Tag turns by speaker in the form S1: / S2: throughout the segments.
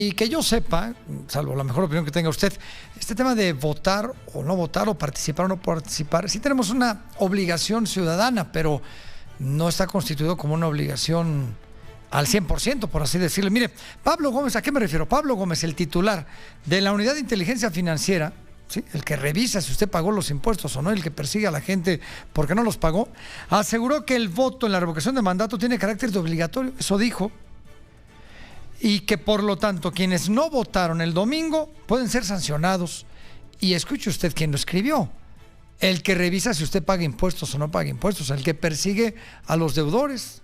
S1: Y que yo sepa, salvo la mejor opinión que tenga usted, este tema de votar o no participar o no participar, sí tenemos una obligación ciudadana, pero no está constituido como una obligación al 100%, por así decirlo. Mire, Pablo Gómez, ¿a qué me refiero? Pablo Gómez, el titular de la Unidad de Inteligencia Financiera, ¿sí?, el que revisa si usted pagó los impuestos o no, el que persigue a la gente porque no los pagó, aseguró que el voto en la revocación de mandato tiene carácter de obligatorio, eso dijo, y que por lo tanto quienes no votaron el domingo pueden ser sancionados. Y escuche usted quién lo escribió: el que revisa si usted paga impuestos o no paga impuestos, el que persigue a los deudores,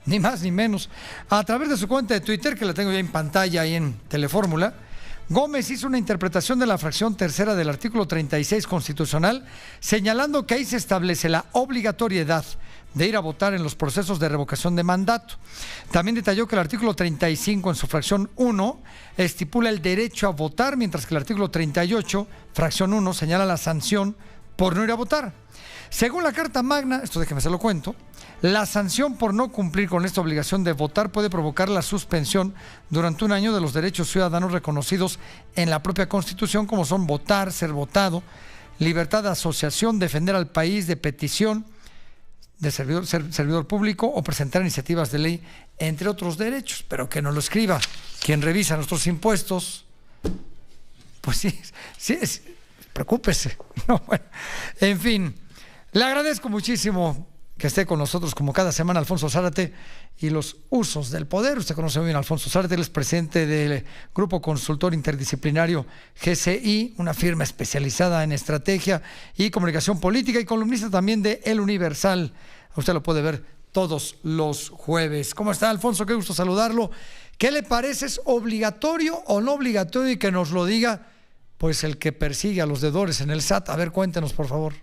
S1: ni más ni menos. A través de su cuenta de Twitter, que la tengo ya en pantalla ahí en Telefórmula, Gómez hizo una interpretación de la fracción tercera del artículo 36 constitucional, señalando que ahí se establece la obligatoriedad de ir a votar en los procesos de revocación de mandato. También detalló que el artículo 35 en su fracción 1 estipula el derecho a votar, mientras que el artículo 38, fracción 1, señala la sanción por no ir a votar. Según la Carta Magna, esto déjeme se lo cuento, la sanción por no cumplir con esta obligación de votar puede provocar la suspensión durante un año de los derechos ciudadanos reconocidos en la propia Constitución, como son votar, ser votado, libertad de asociación, defender al país, de petición, de ser servidor público o presentar iniciativas de ley, entre otros derechos. Pero que no lo escriba quien revisa nuestros impuestos, pues sí, preocúpese. No, bueno, en fin, le agradezco muchísimo que esté con nosotros como cada semana Alfonso Zárate y los usos del poder. Usted conoce muy bien a Alfonso Zárate, él es presidente del Grupo Consultor Interdisciplinario GCI, una firma especializada en estrategia y comunicación política, y columnista también de El Universal. Usted lo puede ver todos los jueves. ¿Cómo está, Alfonso? Qué gusto saludarlo. ¿Qué le parece? ¿Es obligatorio o no obligatorio? Y que nos lo diga pues el que persigue a los deudores en el SAT. A ver, cuéntenos, por favor.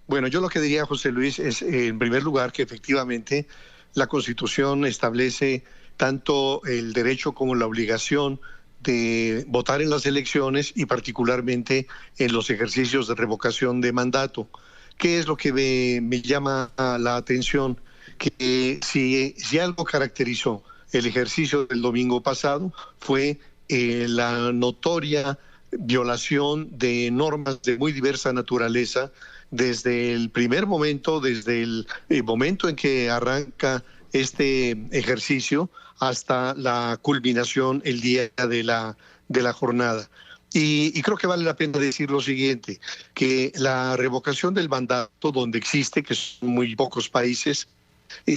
S2: Bueno, yo lo que diría, José Luis, es en primer lugar que efectivamente la Constitución establece tanto el derecho como la obligación de votar en las elecciones y particularmente en los ejercicios de revocación de mandato. ¿Qué es lo que me llama la atención? Que si algo caracterizó el ejercicio del domingo pasado fue la notoria violación de normas de muy diversa naturaleza desde el primer momento, desde el momento en que arranca este ejercicio hasta la culminación el día de la jornada. Y creo que vale la pena decir lo siguiente, que la revocación del mandato, donde existe, que son muy pocos países,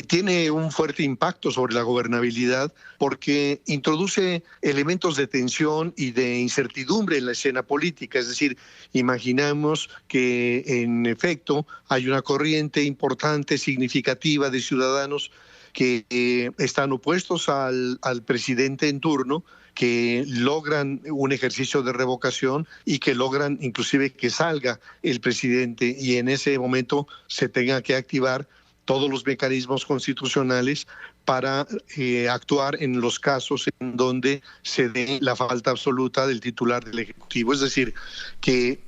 S2: tiene un fuerte impacto sobre la gobernabilidad porque introduce elementos de tensión y de incertidumbre en la escena política. Es decir, imaginamos que en efecto hay una corriente importante, significativa de ciudadanos que están opuestos al presidente en turno, que logran un ejercicio de revocación y que logran inclusive que salga el presidente y en ese momento se tenga que activar todos los mecanismos constitucionales para actuar en los casos en donde se dé la falta absoluta del titular del Ejecutivo. Es decir, que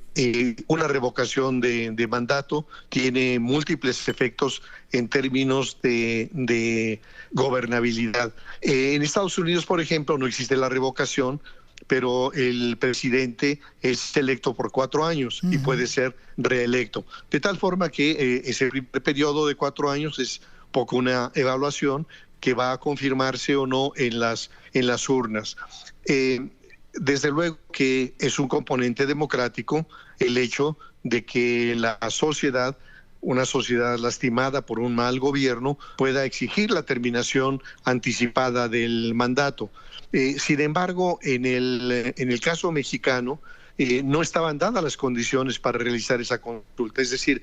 S2: una revocación de mandato tiene múltiples efectos en términos de gobernabilidad. En Estados Unidos, por ejemplo, no existe la revocación, pero el presidente es electo por 4 años y puede ser reelecto. De tal forma que ese periodo de 4 años es poco una evaluación que va a confirmarse o no en las urnas. Desde luego que es un componente democrático el hecho de que la sociedad, una sociedad lastimada por un mal gobierno, pueda exigir la terminación anticipada del mandato. Sin embargo, en el caso mexicano, no estaban dadas las condiciones para realizar esa consulta. Es decir,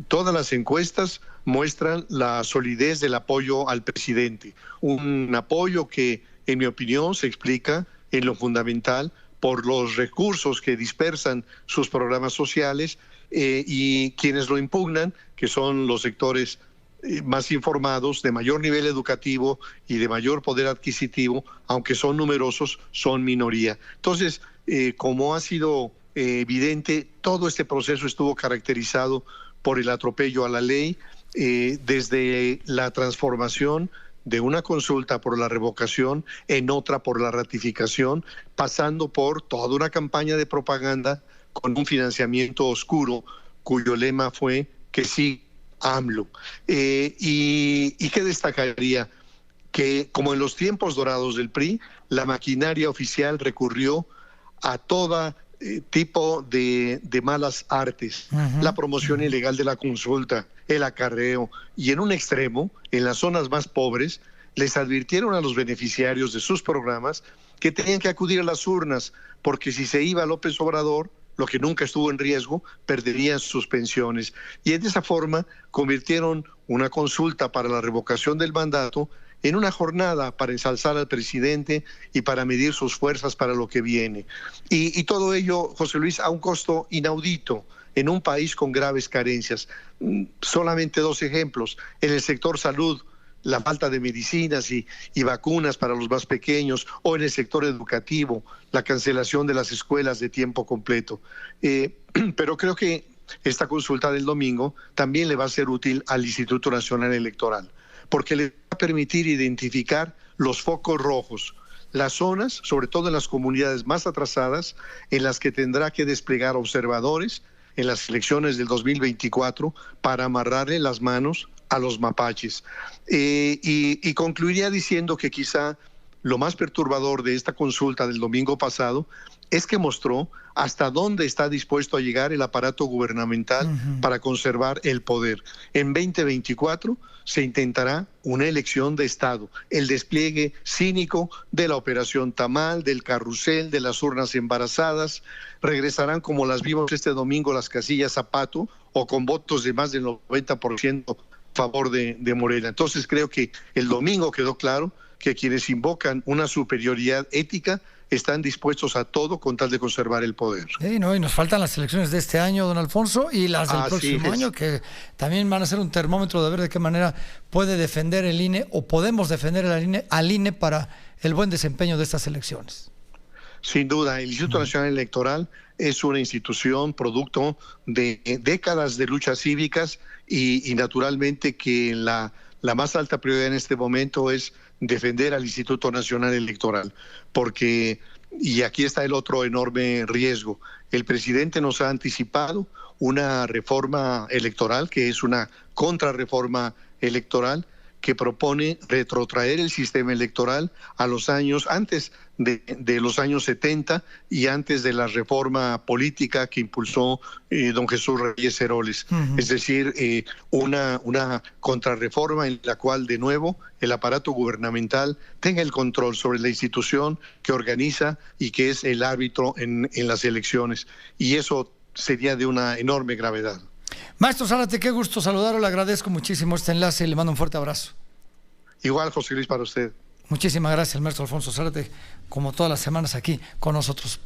S2: todas las encuestas muestran la solidez del apoyo al presidente. Un apoyo que, en mi opinión, se explica en lo fundamental por los recursos que dispersan sus programas sociales y quienes lo impugnan, que son los sectores más informados, de mayor nivel educativo y de mayor poder adquisitivo, aunque son numerosos, son minoría. Entonces, como ha sido evidente, todo este proceso estuvo caracterizado por el atropello a la ley, desde la transformación de una consulta por la revocación en otra por la ratificación, pasando por toda una campaña de propaganda con un financiamiento oscuro, cuyo lema fue que sí, AMLO. ¿Y qué destacaría? Que como en los tiempos dorados del PRI, la maquinaria oficial recurrió a todo tipo de malas artes, la promoción ilegal de la consulta, el acarreo, y en un extremo, en las zonas más pobres, les advirtieron a los beneficiarios de sus programas que tenían que acudir a las urnas, porque si se iba López Obrador, lo que nunca estuvo en riesgo, perderían sus pensiones. Y de esa forma convirtieron una consulta para la revocación del mandato en una jornada para ensalzar al presidente y para medir sus fuerzas para lo que viene. Y todo ello, José Luis, a un costo inaudito en un país con graves carencias. Solamente 2 ejemplos. En el sector salud, la falta de medicinas y vacunas para los más pequeños, o en el sector educativo, la cancelación de las escuelas de tiempo completo. Pero creo que esta consulta del domingo también le va a ser útil al Instituto Nacional Electoral, porque le va a permitir identificar los focos rojos, las zonas, sobre todo en las comunidades más atrasadas, en las que tendrá que desplegar observadores en las elecciones del 2024 para amarrarle las manos a los mapaches. Y concluiría diciendo que quizá lo más perturbador de esta consulta del domingo pasado es que mostró hasta dónde está dispuesto a llegar el aparato gubernamental para conservar el poder. En 2024 se intentará una elección de Estado, el despliegue cínico de la operación Tamal, del carrusel, de las urnas embarazadas. Regresarán, como las vimos este domingo, las casillas Zapato, o con votos de más del 90% a favor de Morena. Entonces creo que el domingo quedó claro que quienes invocan una superioridad ética están dispuestos a todo con tal de conservar el poder.
S1: Y nos faltan las elecciones de este año, don Alfonso, y las del próximo año, que también van a ser un termómetro de ver de qué manera puede defender el INE, o podemos defender al INE para el buen desempeño de estas elecciones.
S2: Sin duda, el Instituto Nacional Electoral es una institución producto de décadas de luchas cívicas y naturalmente que la más alta prioridad en este momento es defender al Instituto Nacional Electoral, porque, y aquí está el otro enorme riesgo, el presidente nos ha anticipado una reforma electoral que es una contrarreforma electoral que propone retrotraer el sistema electoral a los años antes de los años 70 y antes de la reforma política que impulsó don Jesús Reyes Heroles. Es decir, una contrarreforma en la cual de nuevo el aparato gubernamental tenga el control sobre la institución que organiza y que es el árbitro en las elecciones. Y eso sería de una enorme gravedad.
S1: Maestro Zárate, qué gusto saludarlo, le agradezco muchísimo este enlace y le mando un fuerte abrazo.
S2: Igual, José Luis, para usted.
S1: Muchísimas gracias, maestro Alfonso Zárate, como todas las semanas aquí con nosotros.